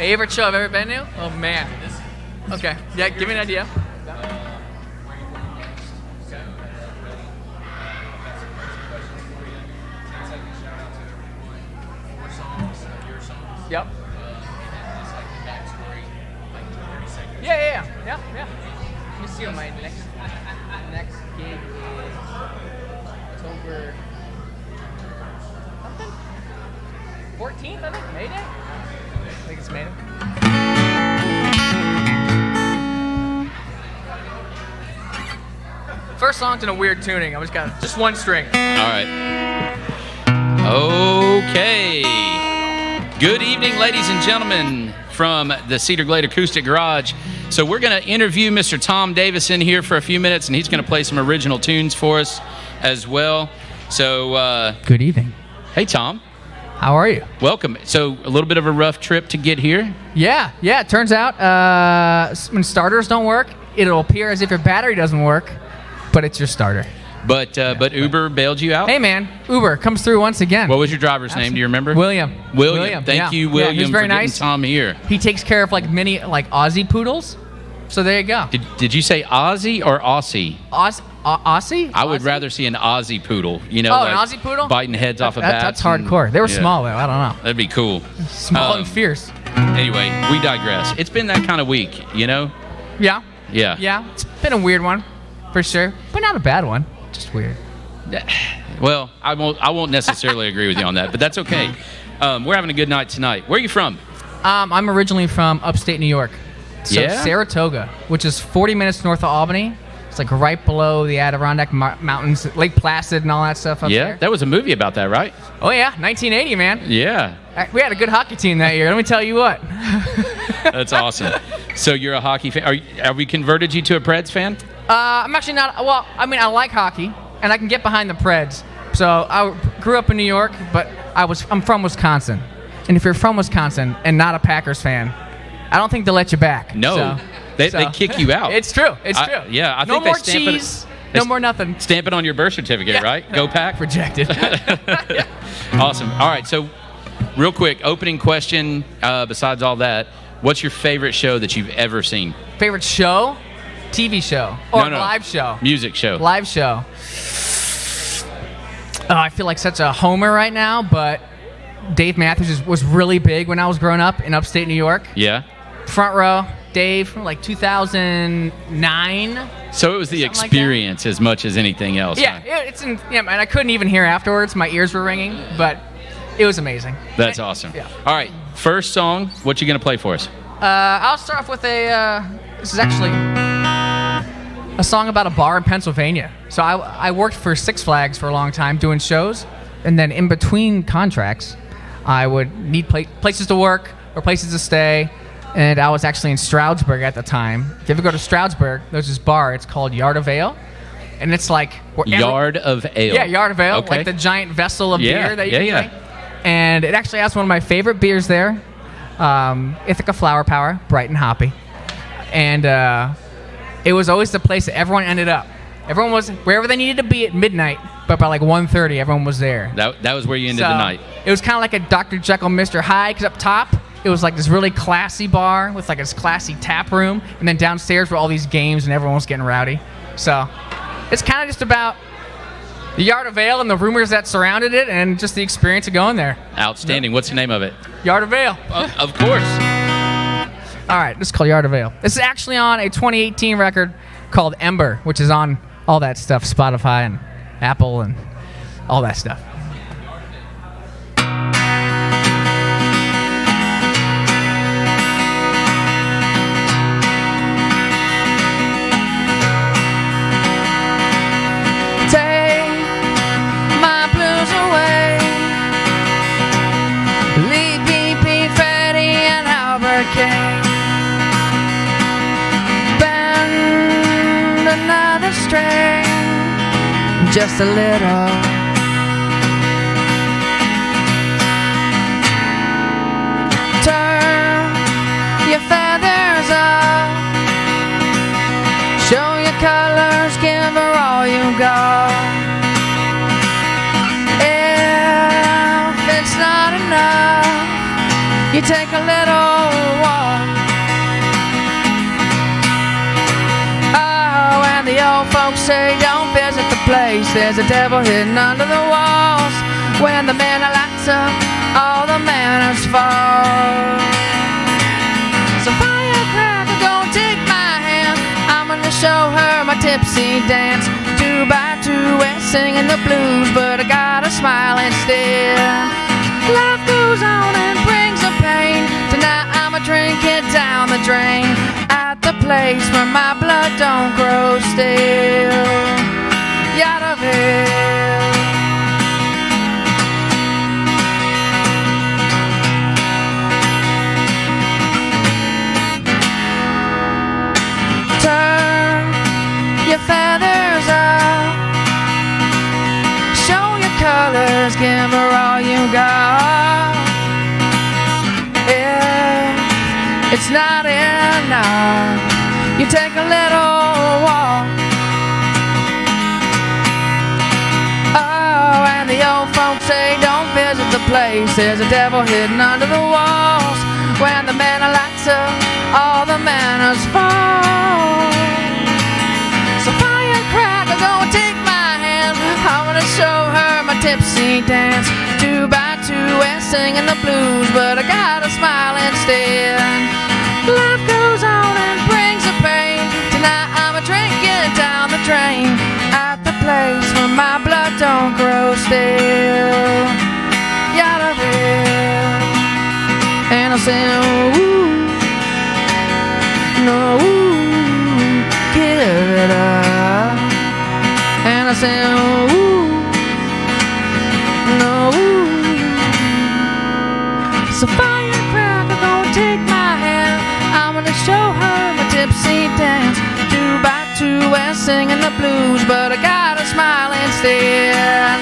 Favorite show I've ever been to? Oh, man. Okay. Yeah, give me an idea. Yep. Yeah. Let me see what my next gig is. October 14th, I think. May Day? I think it's May Day. First song's in a weird tuning. I got just one string. All right. Okay. Good evening, ladies and gentlemen, from the Cedar Glade Acoustic Garage. So we're going to interview Mr. Tom Davison here for a few minutes, and he's going to play some original tunes for us as well. So, good evening. Hey, Tom. How are you? Welcome. So, a little bit of a rough trip to get here? Yeah. It turns out when starters don't work, it'll appear as if your battery doesn't work, but it's your starter. But Uber bailed you out? Hey, man. Uber comes through once again. What was your driver's name? Do you remember? William. Thank you, William, he's very for nice. getting Tom here. He takes care of mini Aussie poodles. So there you go. Did you say Aussie or Aussie? Aussie? I would rather see an Aussie poodle. An Aussie poodle? Biting heads off of bats. That's hardcore. They were small, though. I don't know. That'd be cool. Small and fierce. Anyway, we digress. It's been that kind of week, you know? Yeah. Yeah. It's been a weird one, for sure. But not a bad one. Just weird. Well, I won't necessarily agree with you on that, but that's okay. We're having a good night tonight. Where are you from? I'm originally from upstate New York. So Yeah? Saratoga, which is 40 minutes north of Albany. It's right below the Adirondack Mountains, Lake Placid and all that stuff up there. There was a movie about that, right? Oh, yeah. 1980, man. Yeah. We had a good hockey team that year. Let me tell you what. That's awesome. So you're a hockey fan. Have we converted you to a Preds fan? I'm actually not. Well, I mean, I like hockey, and I can get behind the Preds. So I grew up in New York, but I'm from Wisconsin. And if you're from Wisconsin and not a Packers fan, I don't think they'll let you back. No. They kick you out. It's true. I think no they more stamp cheese. No more nothing. Stamp it on your birth certificate, right? Go Pack. Rejected. Awesome. All right. So, real quick, opening question. Besides all that, what's your favorite show that you've ever seen? Favorite show? TV show or No. live show? Music show. Live show. Oh, I feel like such a homer right now, but Dave Matthews was really big when I was growing up in upstate New York. Yeah. Front row, Dave, from 2009. So it was the experience as much as anything else. Yeah, huh? and I couldn't even hear afterwards. My ears were ringing, but it was amazing. That's awesome. Yeah. All right, first song. What you gonna play for us? I'll start off with this is actually a song about a bar in Pennsylvania. So I worked for Six Flags for a long time doing shows, and then in between contracts, I would need places to work or places to stay. And I was actually in Stroudsburg at the time. If you ever go to Stroudsburg, there's this bar. It's called Yard of Ale. And it's Yard of Ale. Yeah, Yard of Ale. Okay. Like the giant vessel of beer that you can drink. Yeah. And it actually has one of my favorite beers there. Ithaca Flower Power, bright and hoppy. And it was always the place that everyone ended up. Everyone was wherever they needed to be at midnight, but by 1:30, everyone was there. That was where you ended the night. It was kind of like a Dr. Jekyll, Mr. Hyde, because up top, it was this really classy bar with this classy tap room, and then downstairs were all these games and everyone was getting rowdy. So it's kind of just about the Yard of Ale and the rumors that surrounded it and just the experience of going there. Outstanding. What's the name of it? Yard of Ale. Of course. All right, this is called Yard of Ale. This is actually on a 2018 record called Ember, which is on all that stuff, Spotify and Apple and all that stuff. Bend another string, just a little. Turn your feathers up, show your colors, give her all you got. If it's not enough, you take a little folks say don't visit the place, there's a devil hidden under the walls. When the manna lights up, all the manners fall. So firecracker, go take my hand, I'm gonna show her my tipsy dance. 2 by 2 we're singing the blues, but I gotta smile instead. Life goes on and brings a pain. Tonight I'ma drink it down the drain, at the place where my blood don't grow stale. Yadaville. Turn your feathers up, show your colors, give her all you got. If it's not enough, you take a little walk. Oh, and the old folks say don't visit the place, there's a devil hidden under the walls. When the manna lights up, all the manners fall. So firecracker, go and take my hand, I'm gonna show her my tipsy dance. 2 by 2 we're singing the blues, but I gotta smile instead. Life goes on and brings a pain. Tonight I'ma drink it down the drain, at the place where my blood don't grow stale. Yadaville. And I'll say, ooh, no, ooh, give it up. And I say, ooh, no, ooh. So firecracker, gonna take my hand, I'm gonna show her my tipsy dance. 2 by 2 we're singing the blues, but I gotta smile instead.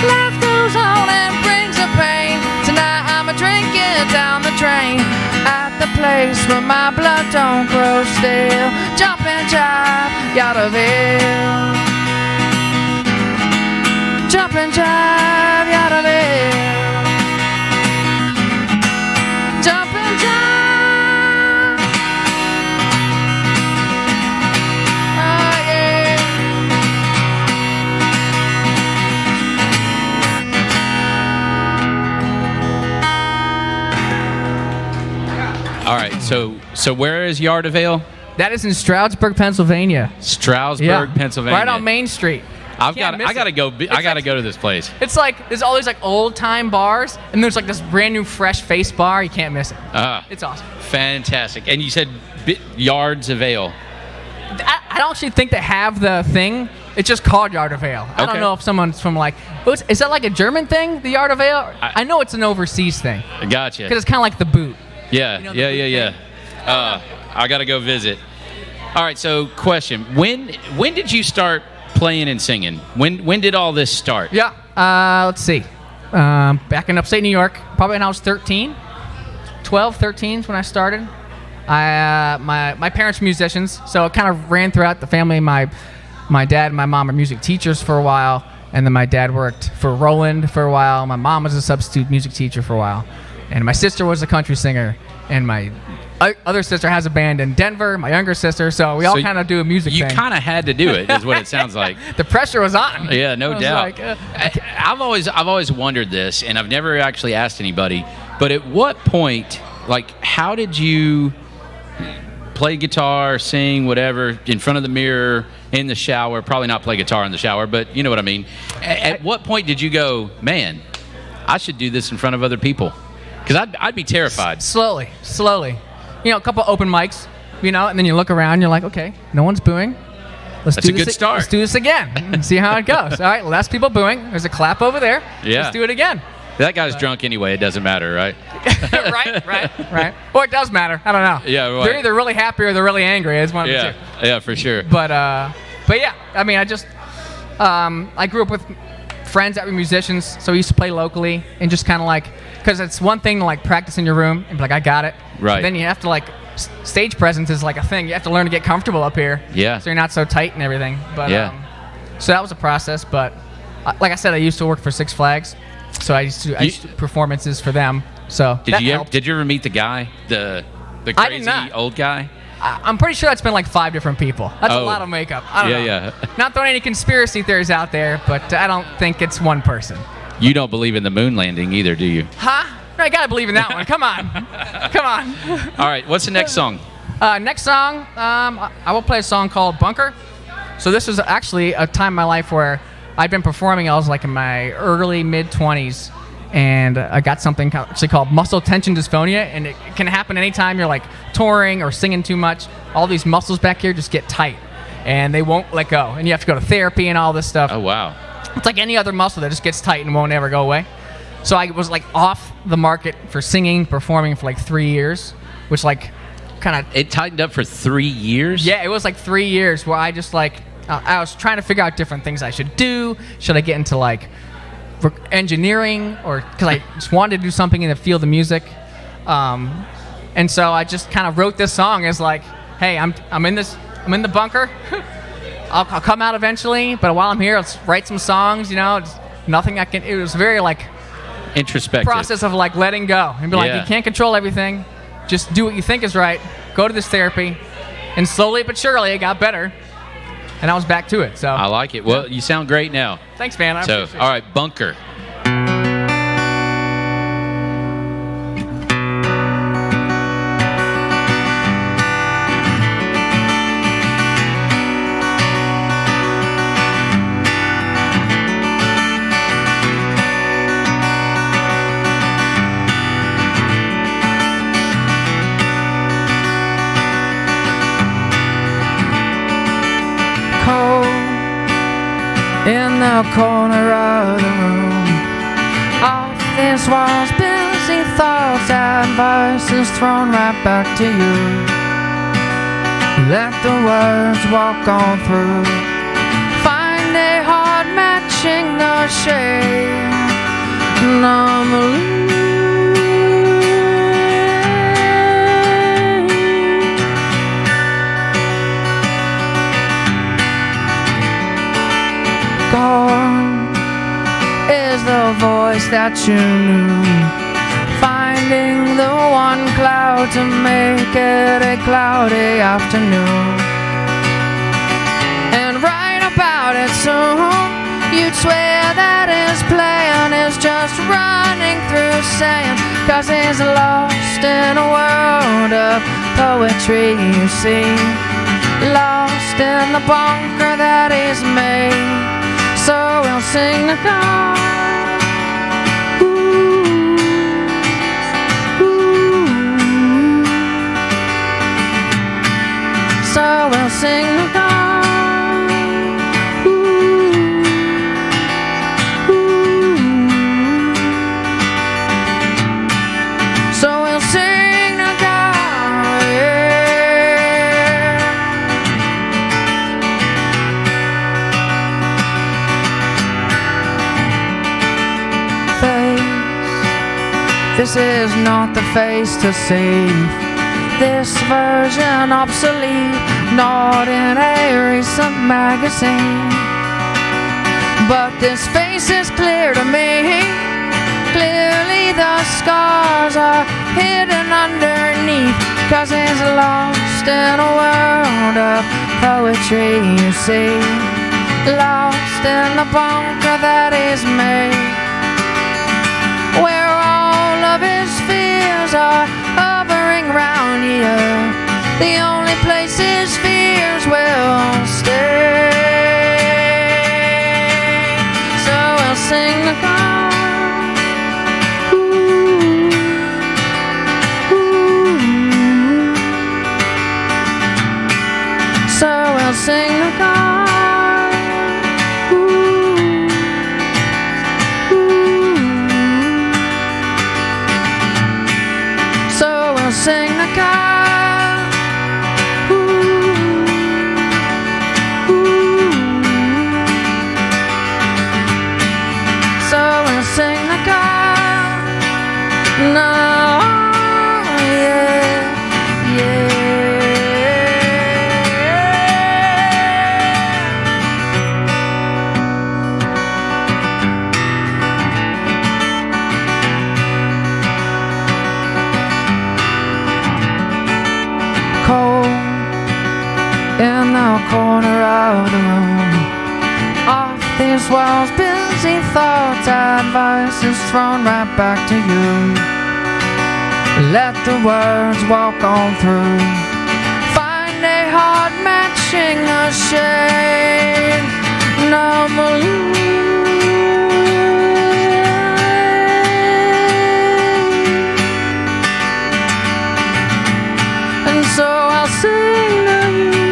Life goes on and brings a pain. Tonight I'ma drink it down the drain, at the place where my blood don't grow stale. Jump and jive, Yadaville. Jump and jive, Yadaville. Jump and jive. Oh yeah. All right, so where is Yardavale? That is in Stroudsburg, Pennsylvania. Stroudsburg, Pennsylvania. Right on Main Street. I gotta go to this place. It's like there's all these like old time bars, and there's like this brand new fresh face bar. You can't miss it. It's awesome. Fantastic. And you said Yards of Ale. I don't actually think they have the thing. It's just called Yard of Ale. I don't know if someone's from like, is that like a German thing, the Yard of Ale? I know it's an overseas thing. Gotcha. Because it's kind of like the boot. Yeah, You know, yeah. I gotta go visit. All right, so question: When did you start playing and singing? When did all this start? Yeah. Let's see. Back in upstate New York, probably when I was 13. 12, 13 is when I started. My parents were musicians, so it kind of ran throughout the family. My dad and my mom were music teachers for a while, and then my dad worked for Roland for a while. My mom was a substitute music teacher for a while, and my sister was a country singer, and my other sister has a band in Denver, my younger sister, so we all kind of do a music thing. You kind of had to do it, is what it sounds like. The pressure was on. Yeah, no doubt. Like, I've always wondered this, and I've never actually asked anybody, but at what point, like, how did you play guitar, sing, whatever, in front of the mirror, in the shower? Probably not play guitar in the shower, but you know what I mean. At what point did you go, man, I should do this in front of other people? Because I'd be terrified. Slowly. You know, a couple open mics, you know, and then you look around, you're like, okay, no one's booing. That's a good start. Let's do this again and see how it goes. All right, less people booing. There's a clap over there. Yeah. Let's do it again. That guy's drunk anyway. It doesn't matter, right? right. Or it does matter. I don't know. Yeah, right. They're either really happy or they're really angry. It's one of the two. Yeah, for sure. But yeah, I mean, I grew up with friends that were musicians, so we used to play locally and just kind of like, because it's one thing to like practice in your room and be like, I got it. Right. But then you have to like, stage presence is like a thing. You have to learn to get comfortable up here. Yeah. So you're not so tight and everything. But yeah. So that was a process. But like I said, I used to work for Six Flags, so I used to do performances for them. So did you ever meet the guy, the crazy old guy? I'm pretty sure that's been like 5 different people. That's a lot of makeup. I don't know. Yeah. Not throwing any conspiracy theories out there, but I don't think it's one person. You don't believe in the moon landing either, do you? Huh? I gotta believe in that one. Come on. Come on. All right, what's the next song? Next song, I will play a song called Bunker. So this was actually a time in my life where I'd been performing. I was like in my early, mid-20s, and I got something actually called muscle tension dysphonia, and it can happen anytime you're like touring or singing too much. All these muscles back here just get tight, and they won't let go, and you have to go to therapy and all this stuff. Oh, wow. It's like any other muscle that just gets tight and won't ever go away. So I was like off the market for singing, performing for like 3 years, which like kind of... It tightened up for 3 years? Yeah, it was like 3 years where I just like, I was trying to figure out different things I should do. Should I get into like engineering, or because I just wanted to do something in the field of music. And so I just kind of wrote this song as like, hey, I'm in the bunker. I'll come out eventually, but while I'm here, let's write some songs, you know. It was very like introspective process of like letting go and be like, you can't control everything. Just do what you think is right. Go to this therapy, and slowly but surely it got better, and I was back to it. So I like it. Well, you sound great now. Thanks, man. I appreciate it. All right, Bunker. In the corner of the room, off this wall's busy thoughts and voices thrown right back to you. Let the words walk on through, find a heart matching the shade. Gone is the voice that you knew, finding the one cloud to make it a cloudy afternoon. And right about it soon, you'd swear that his plan is just running through sand, 'cause he's lost in a world of poetry, you see, lost in the bunker that he's made. So we'll sing the God. So we'll sing the God. So we'll sing the God. This is not the face to save, this version obsolete, not in a recent magazine. But this face is clear to me, clearly the scars are hidden underneath, 'cause he's lost in a world of poetry, you see, lost in the bunker that he's made, where all of his fears are hovering round here, the only place his fears will stay. So we'll sing the God. So we'll sing the God. Sing the God. So These walls, busy thoughts, advice is thrown right back to you. Let the words walk on through. Find a heart matching a shade. No more. And so I'll sing to you.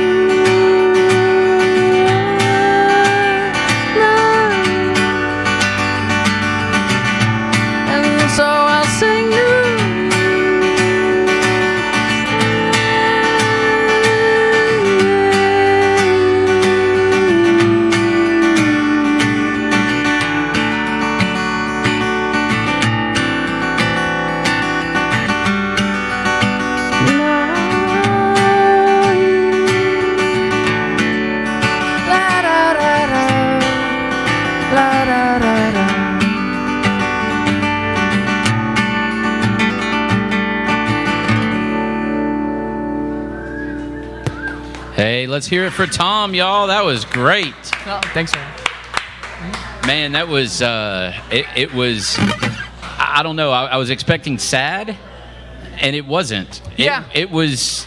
And so I'll sing to you. Hey, let's hear it for Tom, y'all. That was great. Oh, thanks, sir. Man, that was, it was, I don't know, I was expecting sad, and it wasn't. Yeah. It was,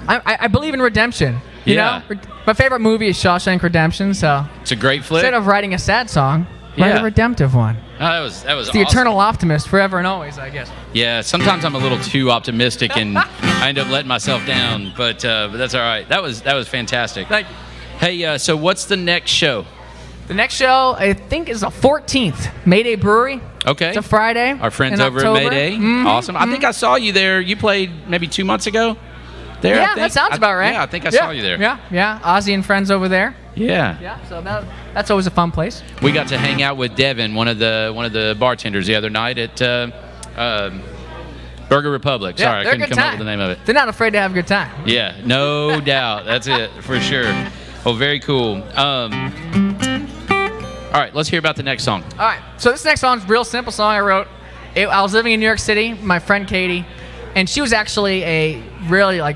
I believe in redemption. You Yeah. know? My favorite movie is Shawshank Redemption, so it's a great flick. instead of writing a sad song, write Yeah. a redemptive one. Oh, that was The awesome. eternal optimist, forever and always, I guess. Yeah, sometimes I'm a little too optimistic, and I end up letting myself down, but that's all right. That was fantastic. Thank you. Hey, so what's the next show? The next show, I think, is the 14th. Mayday Brewery. Okay. It's a Friday. Our friends in over October. at Mayday. Mhm. Awesome. I think I saw you there. You played maybe 2 months ago there, I Yeah, think. that sounds about right. Yeah, I think I saw you there. Yeah. Ozzy and friends over there. Yeah. Yeah, so that's always a fun place. We got to hang out with Devin, one of the bartenders, the other night at Burger Republic. Yeah, Sorry, I they're a couldn't good come up time. with the name of it. They're not afraid to have a good time. Yeah, no doubt. That's it for sure. Oh, very cool. All right, let's hear about the next song. All right, so this next song's a real simple song I wrote. I was living in New York City, my friend Katie, and she was actually a really like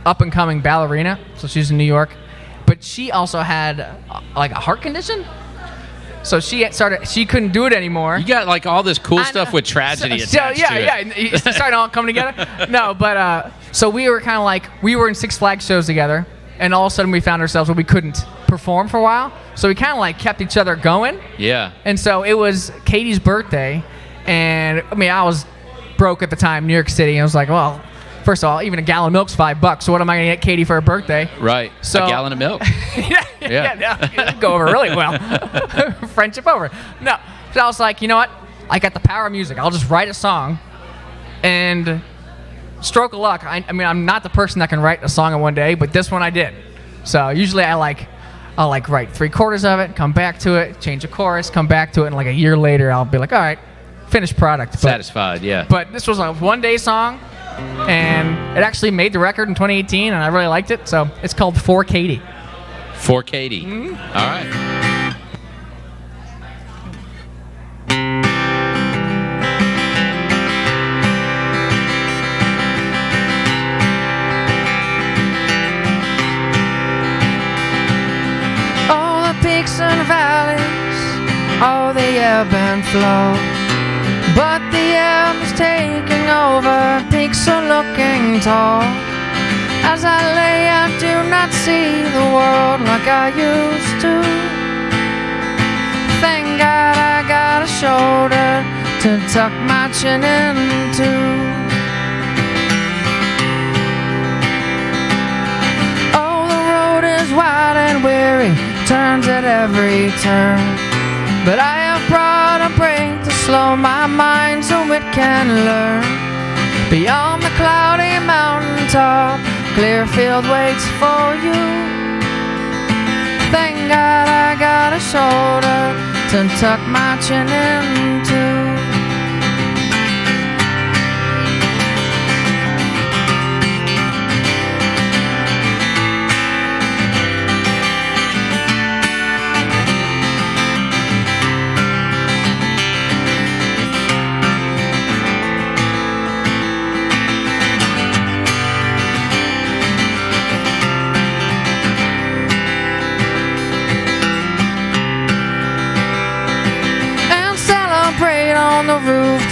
up and coming ballerina. So she was in New York, but she also had like a heart condition. So she couldn't do it anymore. You got like all this cool I stuff know. with tragedy attached to it. Yeah. It's starting to all come together. No, but so we were kind of like we were in Six Flags shows together, and all of a sudden we found ourselves where we couldn't perform for a while. So we kind of like kept each other going. Yeah. And so it was Katie's birthday, and I mean I was broke at the time, New York City, and I was like, well, first of all, even a gallon of milk's $5. So what am I gonna get Katie for her birthday? Right. So- a gallon of milk. yeah, go over really well. Friendship over. No, so I was like, you know what? I got the power of music. I'll just write a song, and stroke of luck. I mean, I'm not the person that can write a song in one day, but this one I did. So usually I'll write 3/4 of it, come back to it, change a chorus, come back to it, and like a year later I'll be like, all right, finished product. But, Satisfied, yeah. but this was a one-day song, and it actually made the record in 2018, and I really liked it. So it's called For Katie. For Katie. Mm-hmm. All right. All the peaks and valleys, all the ebb and flow. But the ebb is taking over, peaks are looking tall. As I lay, I do not see the world like I used to. Thank God I got a shoulder to tuck my chin into. Oh, the road is wide and weary, turns at every turn. But I have brought a brake to slow my mind so it can learn. Beyond the cloudy mountaintop, clear field waits for you. Thank God I got a shoulder to tuck my chin into.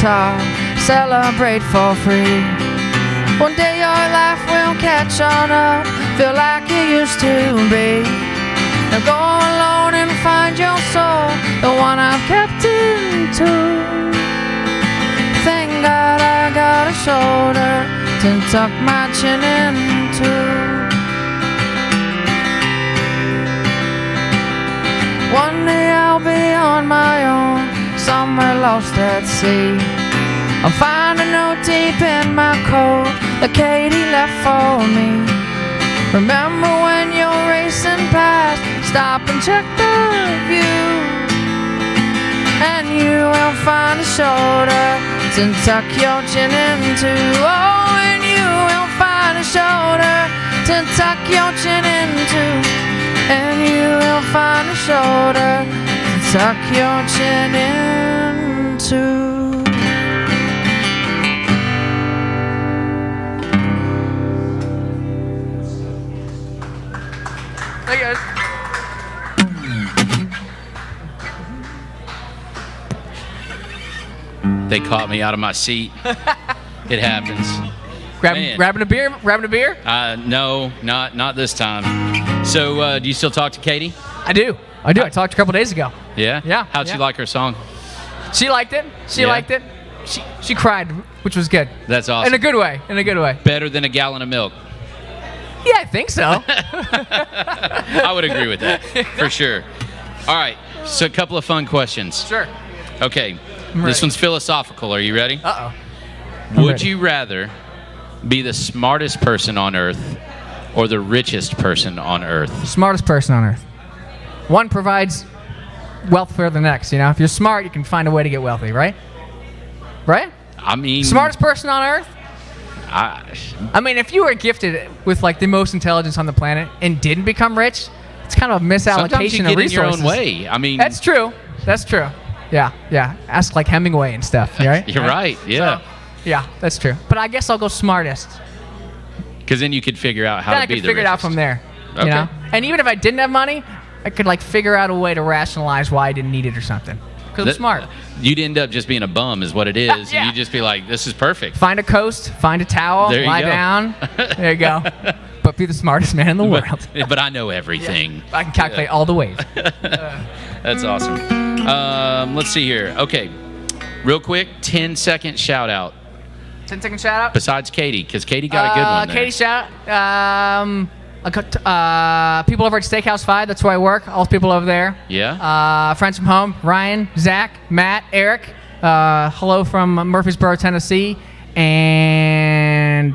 talk, celebrate for free. One day your life will catch on up, feel like you used to be. Now go alone and find your soul, the one I've kept in tune. Thank God I got a shoulder to tuck my chin into. One day I'll be on my own, somewhere lost at sea. I'll find a note deep in my coat that Katie left for me. Remember when you're racing past, stop and check the view, and you will find a shoulder to tuck your chin into. Oh, and you will find a shoulder to tuck your chin into, and you will find a shoulder to tuck your chin into. Hey guys. They caught me out of my seat. It happens. Grabbing a beer? Grabbing a beer? No, not this time. So, do you still talk to Katie? I do. I talked a couple days ago. Yeah? Yeah. How'd she like her song? She liked it. She Yeah? liked it. She cried, which was good. That's awesome. In a good way. In a good way. Better than a gallon of milk. Yeah, I think so. I would agree with that, for sure. All right, so a couple of fun questions. Sure. Okay, I'm this ready. one's philosophical. Are you ready? Uh-oh. Would ready. you rather be the smartest person on earth or the richest person on earth? Smartest person on earth. One provides wealth for the next, you know? If you're smart, you can find a way to get wealthy, right? Right? I mean... Smartest person on earth? I mean, if you were gifted with like the most intelligence on the planet and didn't become rich, it's kind of a misallocation sometimes you of get in resources. your own way. I mean... That's true. That's true. Yeah, yeah. Ask like Hemingway and stuff, right? You're right, yeah. So, yeah, that's true. But I guess I'll go smartest. Because then you could figure out how Then to I be could the figure it out richest. from there. Okay. You know? And even if I didn't have money, I could like figure out a way to rationalize why I didn't need it or something. Because I'm smart. You'd end up just being a bum is what it is. Yeah. And you'd just be like, this is perfect. Find a coast, find a towel, There you lie go. down. There you go. But be the smartest man in the world. But I know everything. I can calculate all the waves. That's awesome. Let's see here. Okay. Real quick, 10-second shout out. 10-second shout out. Besides Katie, because Katie got a good one there. Katie shout people over at Steakhouse 5, that's where I work. All the people over there. Yeah? Friends from home, Ryan, Zach, Matt, Eric. Hello from Murfreesboro, Tennessee. And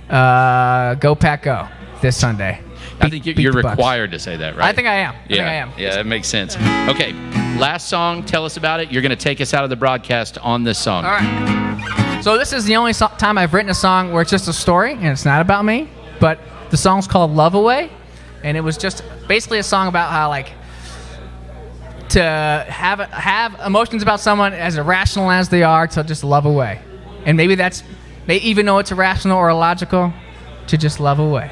go Pack Go this Sunday. I think you're required to say that, right? I think I am. Yeah, that makes sense. Okay, last song. Tell us about it. You're going to take us out of the broadcast on this song. All right. So this is the only time I've written a song where it's just a story and it's not about me. But the song's called Love Away. And it was just basically a song about how, like, to have emotions about someone as irrational as they are, to just love away. And maybe that's, even though it's irrational or illogical, to just love away.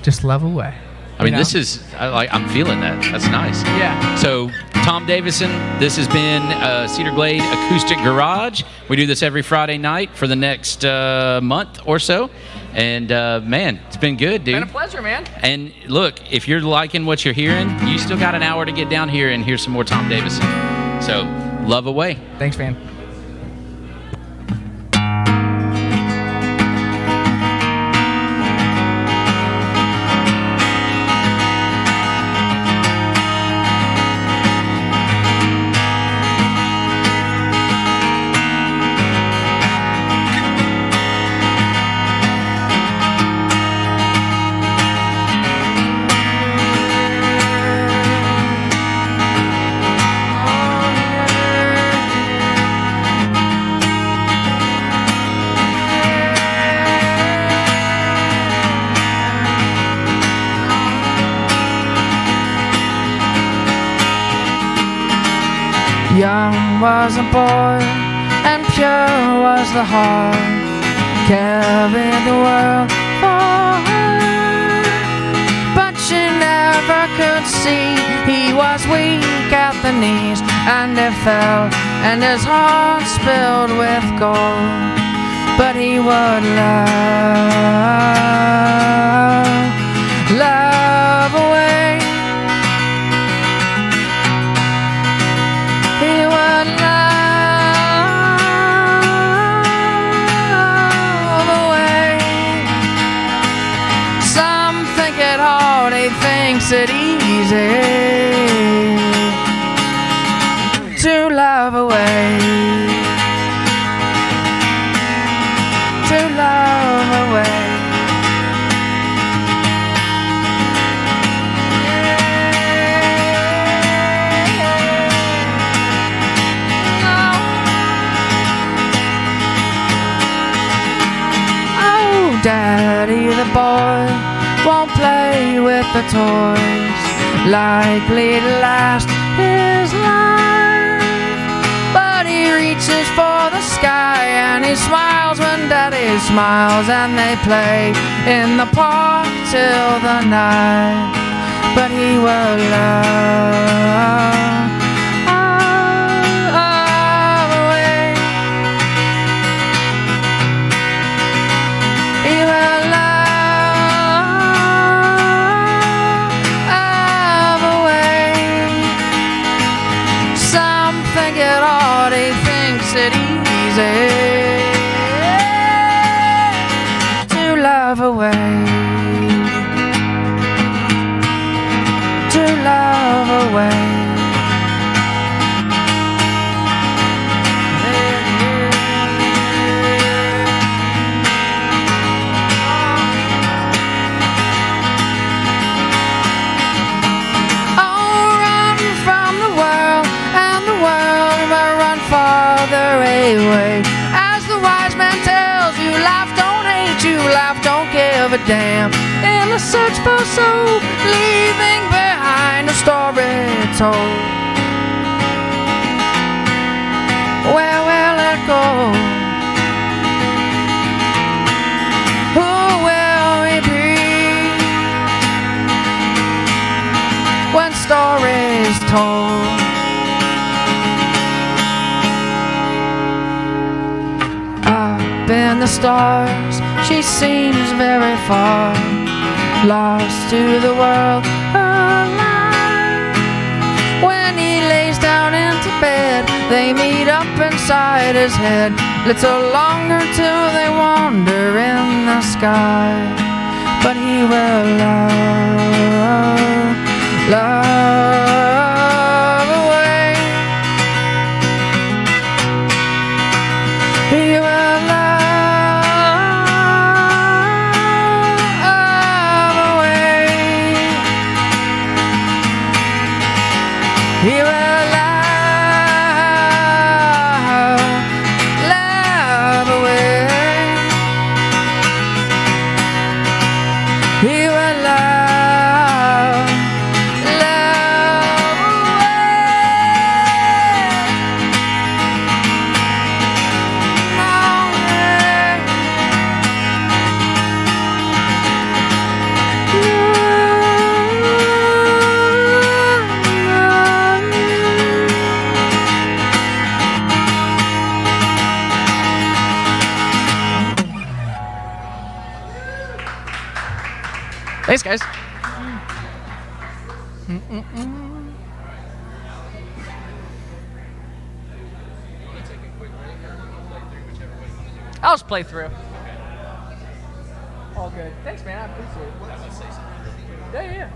Just love away. I mean, this is, I'm feeling that. That's nice. Yeah. So, Tom Davison, this has been Cedar Glade Acoustic Garage. We do this every Friday night for the next month or so. And, man, it's been good, dude. Been a pleasure, man. And look, if you're liking what you're hearing, you still got an hour to get down here and hear some more Tom Davison. So, love away. Thanks, man. Young was a boy, and pure was the heart, carried the world for her. But she never could see he was weak at the knees, and he felt and his heart spilled with gold. But he would love away. He would love away. Some think it hard, he thinks it easy to love away. To love away. Oh, Daddy, the boy won't play with the toys, likely to last his life. But he reaches for the sky and he smiles when Daddy smiles, and they play in the park till the night. But he will love away. He will love away. Some think it hard, he thinks it easy to love away. To love away. Oh, run from the world, and the world will run farther away. As the wise man tells you, life don't hate you, life don't give a damn. In the search for soul, leaving behind a story told. Where will it go? Who will we be when stories told? Up in the stars, she seems very far, lost to the world alive. When he lays down into bed, they meet up inside his head. Little longer till they wander in the sky. But he will love away. He will love away. He will love away. He will love Thanks, guys. I'll just play through. All good. Thanks, man. I appreciate it. Yeah.